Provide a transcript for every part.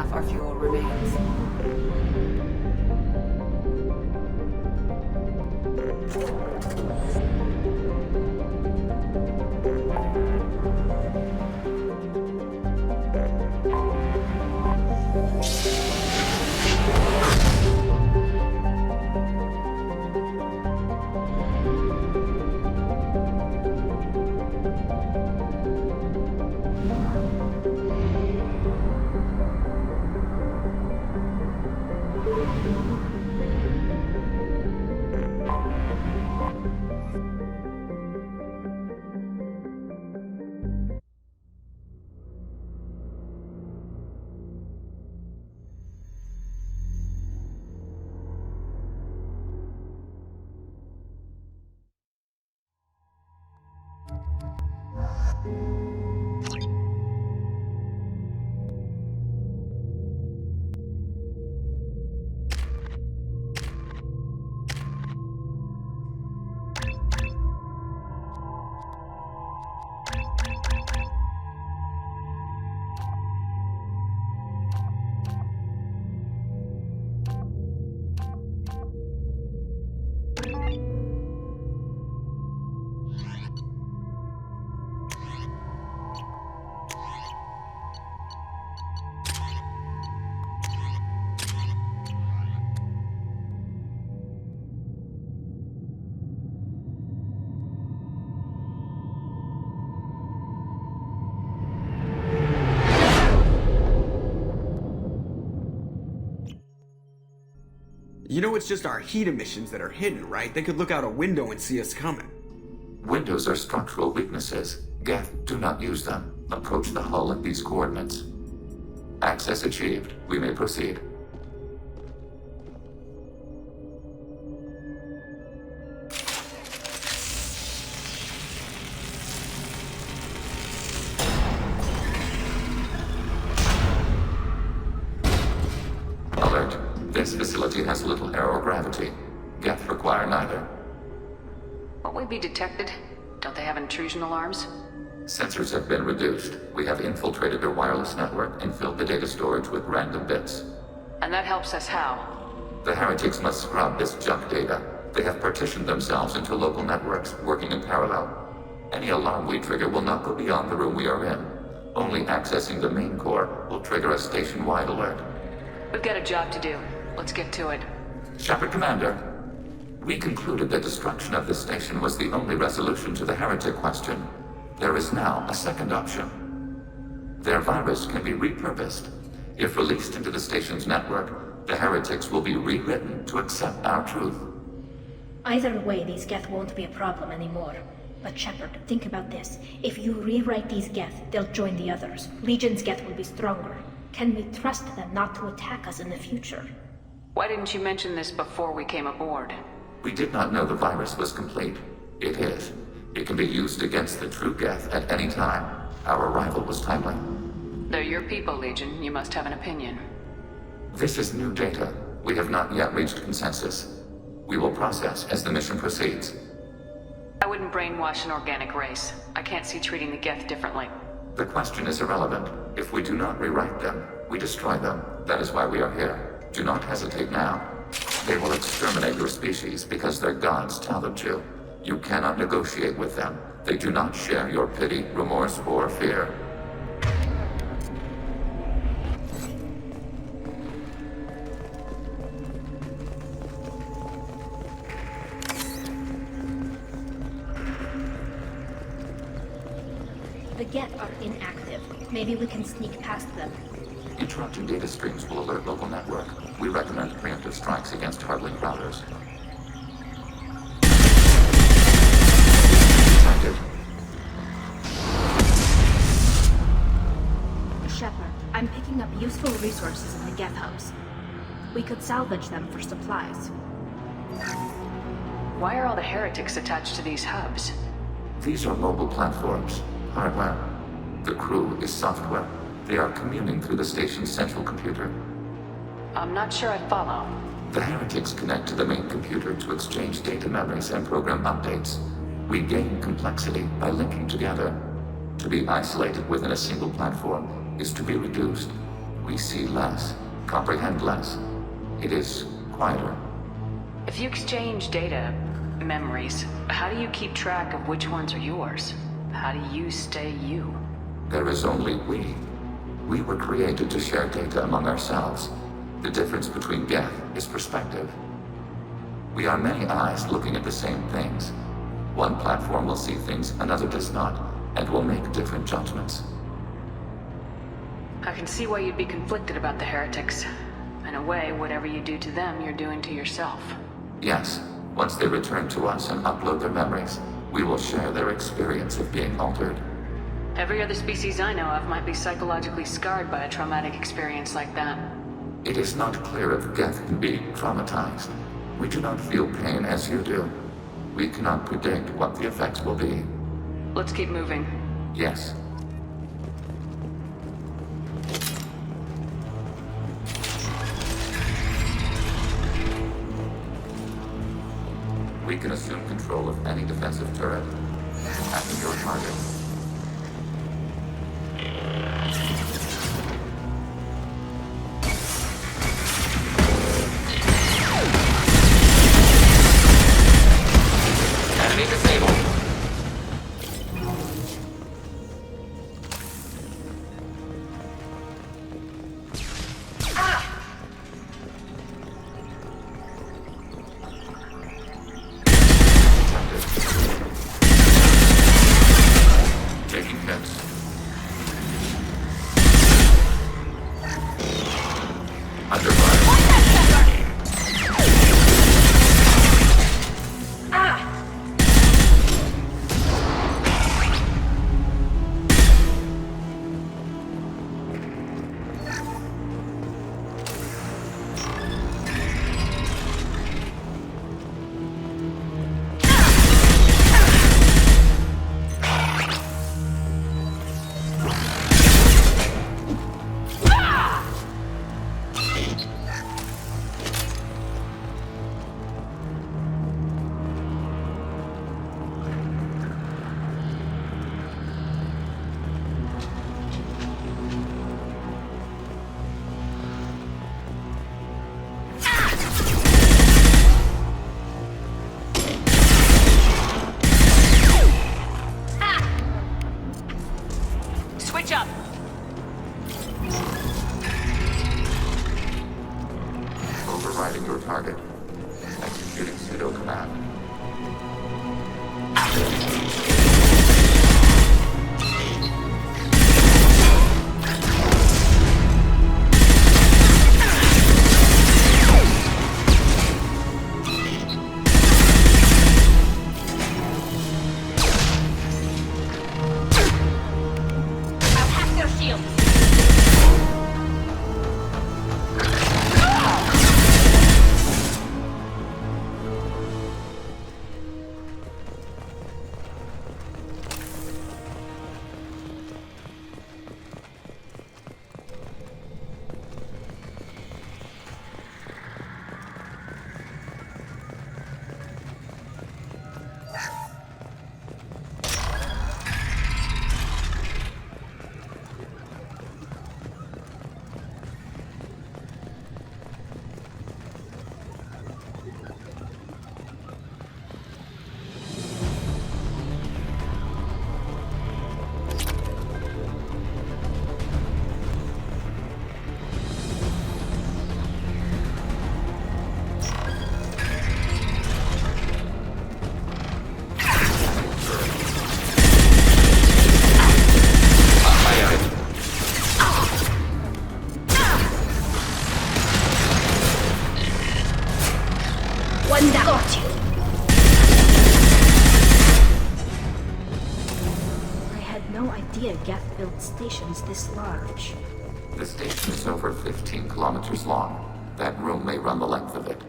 half our fuel remains. You know it's just our heat emissions that are hidden, right? They could look out a window and see us coming. Windows are structural weaknesses. Geth, do not use them. Approach the hull at these coordinates. Access achieved. We may proceed. Alert. This facility has little aerogravity. Geth require neither. Won't we be detected? Don't they have intrusion alarms? Sensors have been reduced. We have infiltrated their wireless network and filled the data storage with random bits. And that helps us how? The heretics must scrub this junk data. They have partitioned themselves into local networks, working in parallel. Any alarm we trigger will not go beyond the room we are in. Only accessing the main core will trigger a station-wide alert. We've got a job to do. Let's get to it. Shepard Commander, we concluded that destruction of this station was the only resolution to the heretic question. There is now a second option. Their virus can be repurposed. If released into the station's network, the heretics will be rewritten to accept our truth. Either way, these Geth won't be a problem anymore. But Shepard, think about this. If you rewrite these Geth, they'll join the others. Legion's Geth will be stronger. Can we trust them not to attack us in the future? Why didn't you mention this before we came aboard? We did not know the virus was complete. It is. It can be used against the true Geth at any time. Our arrival was timely. They're your people, Legion. You must have an opinion. This is new data. We have not yet reached consensus. We will process as the mission proceeds. I wouldn't brainwash an organic race. I can't see treating the Geth differently. The question is irrelevant. If we do not rewrite them, we destroy them. That is why we are here. Do not hesitate now. They will exterminate your species because their gods tell them to. You cannot negotiate with them. They do not share your pity, remorse, or fear. The Geth are inactive. Maybe we can sneak past them. Interrupting data streams will alert local network. We recommend preemptive strikes against hardlink routers. Detected. Shepard, I'm picking up useful resources in the Geth hubs. We could salvage them for supplies. Why are all the heretics attached to these hubs? These are mobile platforms. Hardware. The crew is software. They are communing through the station's central computer. I'm not sure I follow. The heretics connect to the main computer to exchange data memories and program updates. We gain complexity by linking together. To be isolated within a single platform is to be reduced. We see less, comprehend less. It is quieter. If you exchange data, memories, how do you keep track of which ones are yours? How do you stay you? There is only we. We were created to share data among ourselves. The difference between Geth is perspective. We are many eyes looking at the same things. One platform will see things another does not, and will make different judgments. I can see why you'd be conflicted about the heretics. In a way, whatever you do to them, you're doing to yourself. Yes, once they return to us and upload their memories, we will share their experience of being altered. Every other species I know of might be psychologically scarred by a traumatic experience like that. It is not clear if Geth can be traumatized. We do not feel pain as you do. We cannot predict what the effects will be. Let's keep moving. Yes. We can assume control of any defensive turret. Attacking your target. Enemy disabled. Taking hits. Under fire. Switch up! Overriding your target. Executing pseudo command. One down. Got you. I had no idea Geth built stations this large. The station is over 15 kilometers long. That room may run the length of it.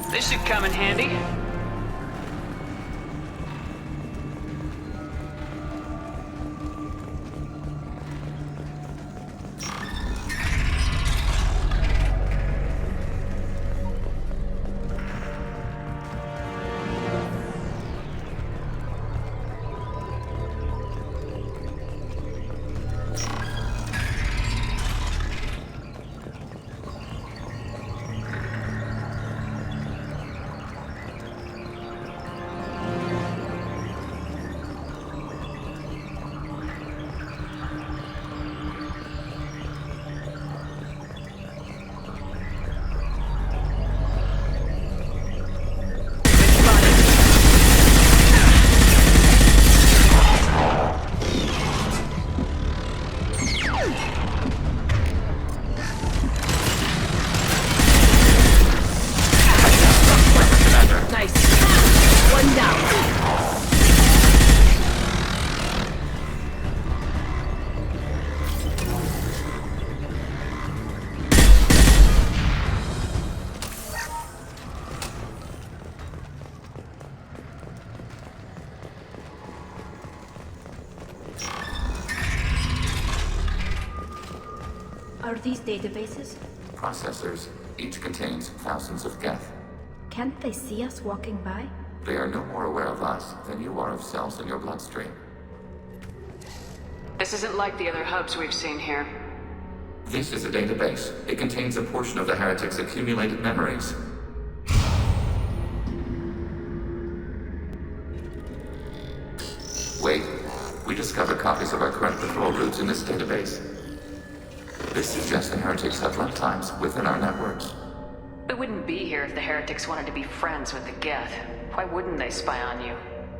This should come in handy. Nice. One down. Are these databases? Processors. Each contains thousands of geth. Can't they see us walking by? They are no more aware of us than you are of cells in your bloodstream. This isn't like the other hubs we've seen here. This is a database. It contains a portion of the heretic's accumulated memories. Wait. We discovered copies of our current patrol routes in this database. This suggests the heretics have runtimes within our networks. We wouldn't be here if the heretics wanted to be friends with the Geth. Why wouldn't they spy on you?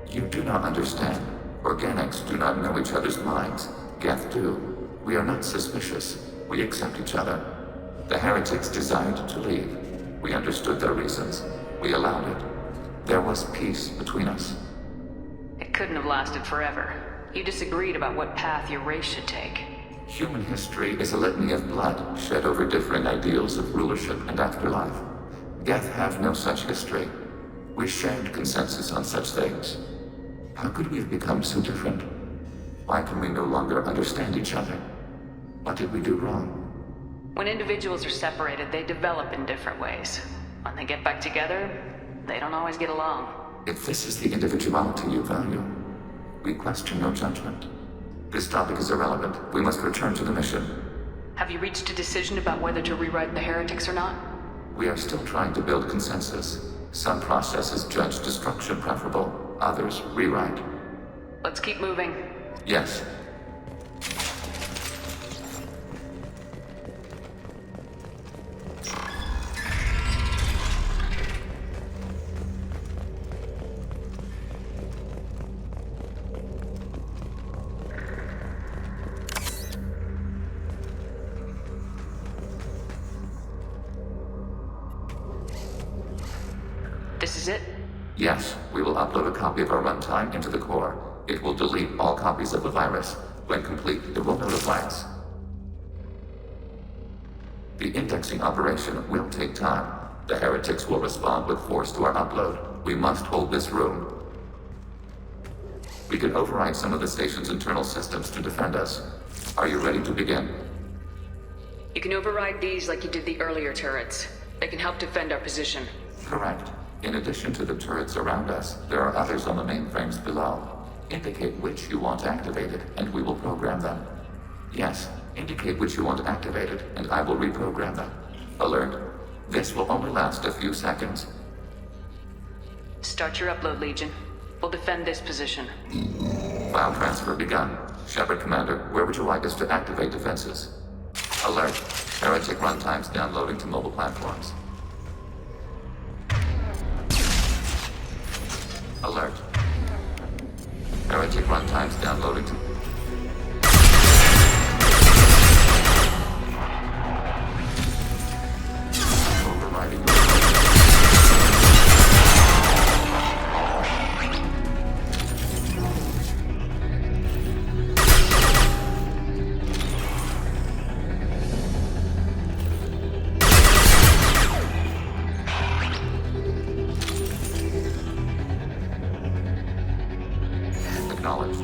You do not understand. Organics do not know each other's minds. Geth do. We are not suspicious. We accept each other. The heretics desired to leave. We understood their reasons. We allowed it. There was peace between us. It couldn't have lasted forever. You disagreed about what path your race should take. Human history is a litany of blood shed over differing ideals of rulership and afterlife. Geth have no such history. We shared consensus on such things. How could we have become so different? Why can we no longer understand each other? What did we do wrong? When individuals are separated, they develop in different ways. When they get back together, they don't always get along. If this is the individuality you value, we question your judgment. This topic is irrelevant. We must return to the mission. Have you reached a decision about whether to rewrite the heretics or not? We are still trying to build consensus. Some processes judge destruction preferable, others rewrite. Let's keep moving. Yes. This is it? Yes, we will upload a copy of our runtime into the core. It will delete all copies of the virus. When complete, it will notify us. The indexing operation will take time. The heretics will respond with force to our upload. We must hold this room. We can override some of the station's internal systems to defend us. Are you ready to begin? You can override these like you did the earlier turrets. They can help defend our position. Correct. In addition to the turrets around us, there are others on the mainframes below. Indicate which you want activated, and we will program them. Yes, indicate which you want activated, and I will reprogram them. Alert. This will only last a few seconds. Start your upload, Legion. We'll defend this position. File transfer begun. Shepard Commander, where would you like us to activate defenses? Alert. Heretic runtimes downloading to mobile platforms. Alert. Heretic runtimes downloading to... Overriding... Acknowledged.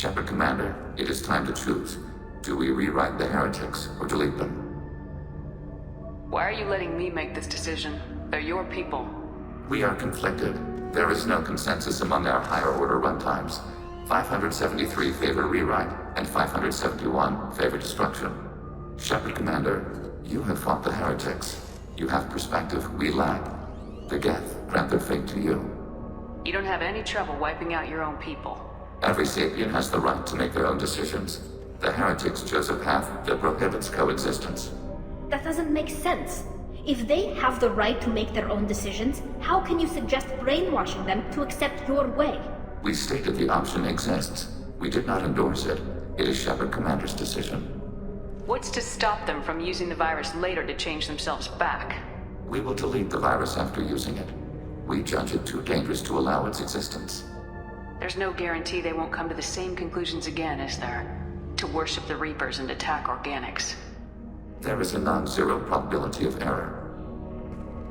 Shepard Commander, it is time to choose. Do we rewrite the heretics or delete them? Why are you letting me make this decision? They're your people. We are conflicted. There is no consensus among our higher order runtimes. 573 favor rewrite, and 571 favor destruction. Shepard Commander, you have fought the heretics. You have perspective we lack. The Geth grant their fate to you. You don't have any trouble wiping out your own people. Every sapient has the right to make their own decisions. The heretics chose a path that prohibits coexistence. That doesn't make sense. If they have the right to make their own decisions, how can you suggest brainwashing them to accept your way? We stated the option exists. We did not endorse it. It is Shepard Commander's decision. What's to stop them from using the virus later to change themselves back? We will delete the virus after using it. We judge it too dangerous to allow its existence. There's no guarantee they won't come to the same conclusions again, is there? To worship the Reapers and attack organics. There is a non-zero probability of error.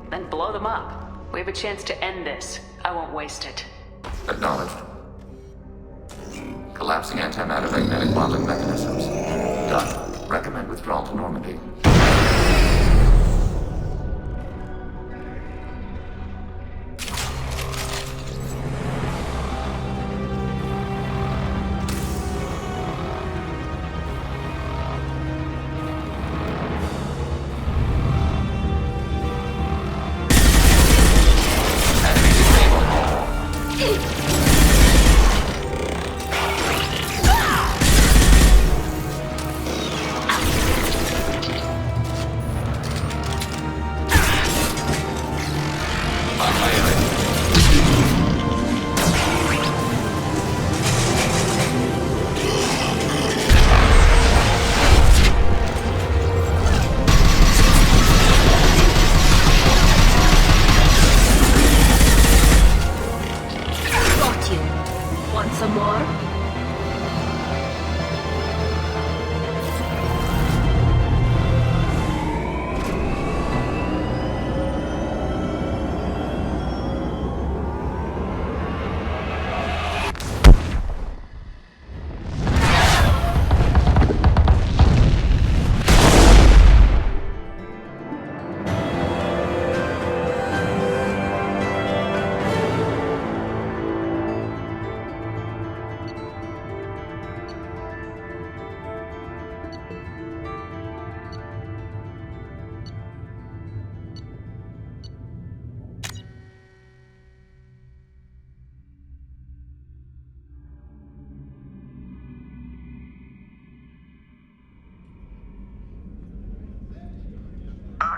Then blow them up. We have a chance to end this. I won't waste it. Acknowledged. Collapsing antimatter magnetic modeling mechanisms. Done. Recommend withdrawal to Normandy. Some more?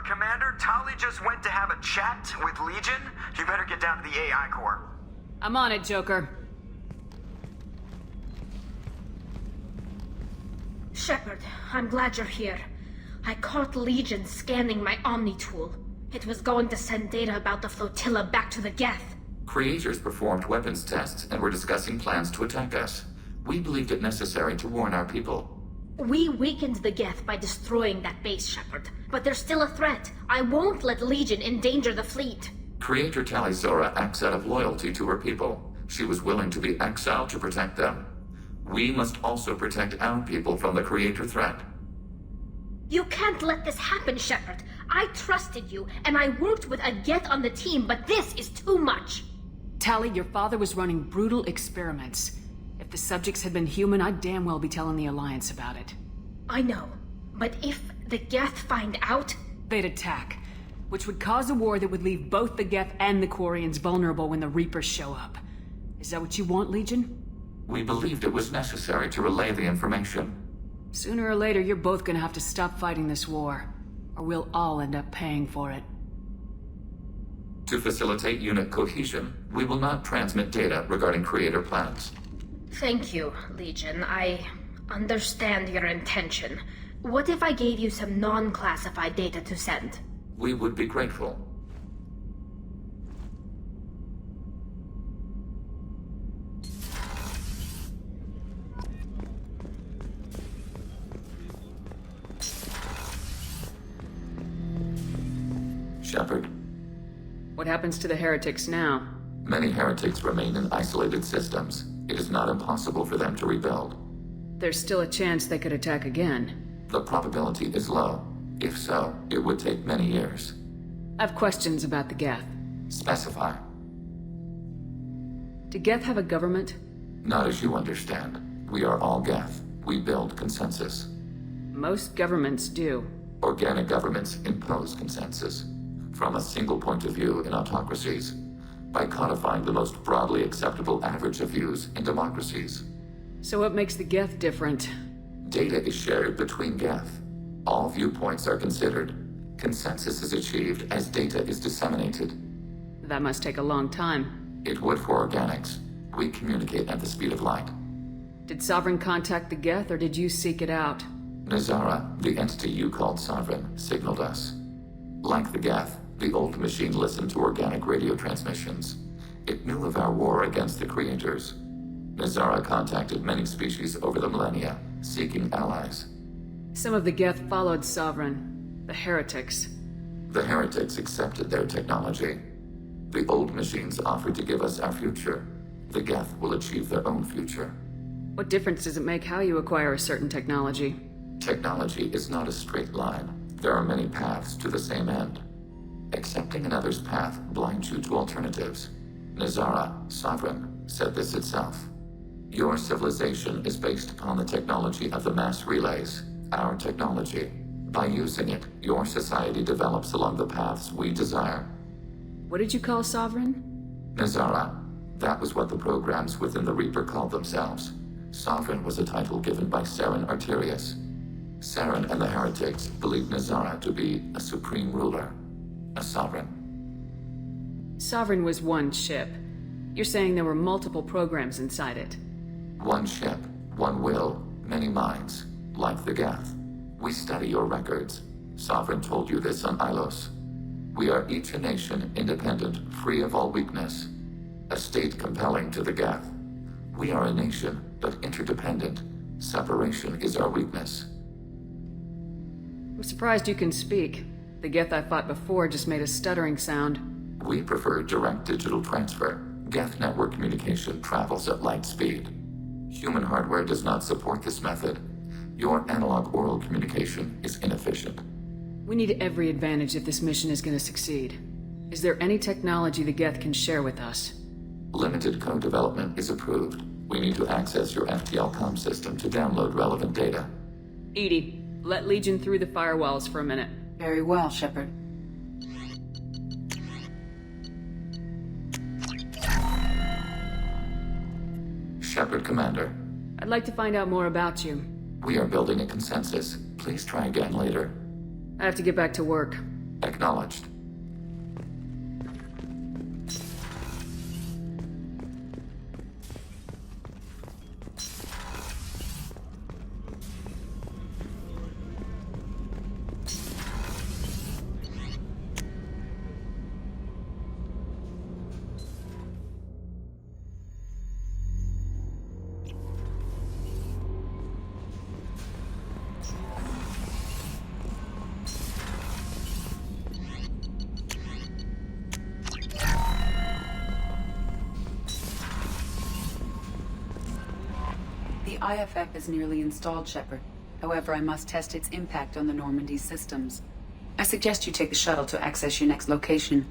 Commander, Tali just went to have a chat with Legion. You better get down to the AI core. I'm on it, Joker. Shepard, I'm glad you're here. I caught Legion scanning my Omni tool. It was going to send data about the flotilla back to the Geth. Creators performed weapons tests and were discussing plans to attack us. We believed it necessary to warn our people. We weakened the Geth by destroying that base, Shepard. But they're still a threat. I won't let Legion endanger the fleet. Creator Tali Zora acts out of loyalty to her people. She was willing to be exiled to protect them. We must also protect our people from the Creator threat. You can't let this happen, Shepard. I trusted you, and I worked with a Geth on the team, but this is too much. Tali, your father was running brutal experiments. If the subjects had been human, I'd damn well be telling the Alliance about it. I know, but if the Geth find out... They'd attack, which would cause a war that would leave both the Geth and the Quarians vulnerable when the Reapers show up. Is that what you want, Legion? We believed it was necessary to relay the information. Sooner or later, you're both gonna have to stop fighting this war, or we'll all end up paying for it. To facilitate unit cohesion, we will not transmit data regarding Creator plans. Thank you, Legion. I understand your intention. What if I gave you some non-classified data to send? We would be grateful. Shepard. What happens to the heretics now? Many heretics remain in isolated systems. it is not impossible for them to rebuild. There's still a chance they could attack again. The probability is low. If so, it would take many years. I have questions about the Geth. Specify. Do Geth have a government? Not as you understand. We are all Geth. We build consensus. Most governments do. Organic governments impose consensus from a single point of view in autocracies by codifying the most broadly acceptable average of views in democracies. So what makes the Geth different? Data is shared between Geth. All viewpoints are considered. Consensus is achieved as data is disseminated. That must take a long time. It would for organics. We communicate at the speed of light. Did Sovereign contact the Geth, or did you seek it out? Nazara, the entity you called Sovereign, signaled us. Like the Geth, the old machine listened to organic radio transmissions. It knew of our war against the creators. Nazara contacted many species over the millennia, seeking allies. Some of the Geth followed Sovereign. The heretics. The heretics accepted their technology. The old machines offered to give us our future. The Geth will achieve their own future. What difference does it make how you acquire a certain technology? Technology is not a straight line. There are many paths to the same end. Accepting another's path blinds you to alternatives. Nazara, Sovereign, said this itself. Your civilization is based upon the technology of the mass relays, our technology. By using it, your society develops along the paths we desire. What did you call Sovereign? Nazara. That was what the programs within the Reaper called themselves. Sovereign was a title given by Saren Arterius. Saren and the heretics believed Nazara to be a supreme ruler, a sovereign. Sovereign was one ship. You're saying there were multiple programs inside it. One ship, one will, many minds, like the Geth. We study your records. Sovereign told you this on Ilos. We are each a nation, independent, free of all weakness. A state compelling to the Geth. We are a nation, but interdependent. Separation is our weakness. I'm surprised you can speak. The Geth I fought before just made a stuttering sound. We prefer direct digital transfer. Geth network communication travels at light speed. Human hardware does not support this method. Your analog oral communication is inefficient. We need every advantage if this mission is going to succeed. Is there any technology the Geth can share with us? Limited code development is approved. We need to access your FTL comm system to download relevant data. Edie, let Legion through the firewalls for a minute. Very well, Shepard. Shepard, Commander. I'd like to find out more about you. We are building a consensus. Please try again later. I have to get back to work. Acknowledged. The IFF is nearly installed, Shepard. However, I must test its impact on the Normandy systems. I suggest you take the shuttle to access your next location.